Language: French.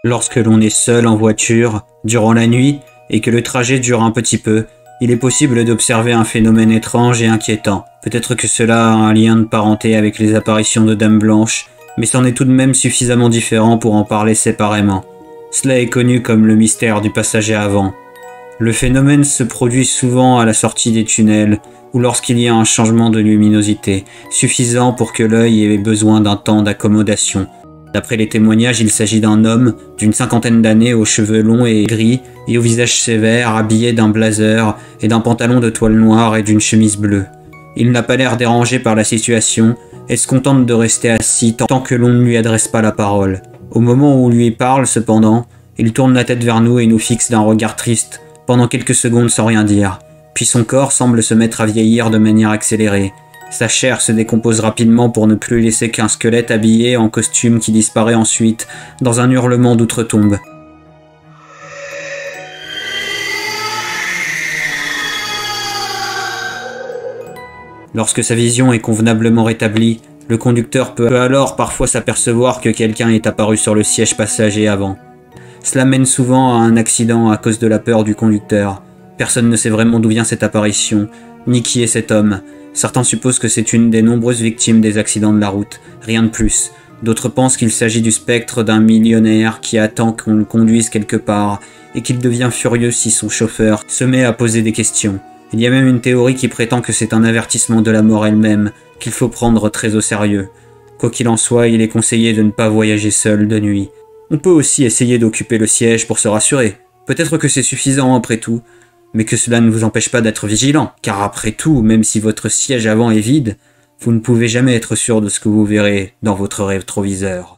Lorsque l'on est seul en voiture, durant la nuit, et que le trajet dure un petit peu, il est possible d'observer un phénomène étrange et inquiétant. Peut-être que cela a un lien de parenté avec les apparitions de Dames Blanches, mais c'en est tout de même suffisamment différent pour en parler séparément. Cela est connu comme le mystère du passager avant. Le phénomène se produit souvent à la sortie des tunnels, ou lorsqu'il y a un changement de luminosité, suffisant pour que l'œil ait besoin d'un temps d'accommodation. D'après les témoignages, il s'agit d'un homme d'une cinquantaine d'années aux cheveux longs et gris et au visage sévère, habillé d'un blazer et d'un pantalon de toile noire et d'une chemise bleue. Il n'a pas l'air dérangé par la situation et se contente de rester assis tant que l'on ne lui adresse pas la parole. Au moment où on lui parle, cependant, il tourne la tête vers nous et nous fixe d'un regard triste pendant quelques secondes sans rien dire. Puis son corps semble se mettre à vieillir de manière accélérée. Sa chair se décompose rapidement pour ne plus laisser qu'un squelette habillé en costume qui disparaît ensuite dans un hurlement d'outre-tombe. Lorsque sa vision est convenablement rétablie, le conducteur peut alors parfois s'apercevoir que quelqu'un est apparu sur le siège passager avant. Cela mène souvent à un accident à cause de la peur du conducteur. Personne ne sait vraiment d'où vient cette apparition, ni qui est cet homme. Certains supposent que c'est une des nombreuses victimes des accidents de la route, rien de plus. D'autres pensent qu'il s'agit du spectre d'un millionnaire qui attend qu'on le conduise quelque part, et qu'il devient furieux si son chauffeur se met à poser des questions. Il y a même une théorie qui prétend que c'est un avertissement de la mort elle-même, qu'il faut prendre très au sérieux. Quoi qu'il en soit, il est conseillé de ne pas voyager seul de nuit. On peut aussi essayer d'occuper le siège pour se rassurer. Peut-être que c'est suffisant après tout, mais que cela ne vous empêche pas d'être vigilant, car après tout, même si votre siège avant est vide, vous ne pouvez jamais être sûr de ce que vous verrez dans votre rétroviseur.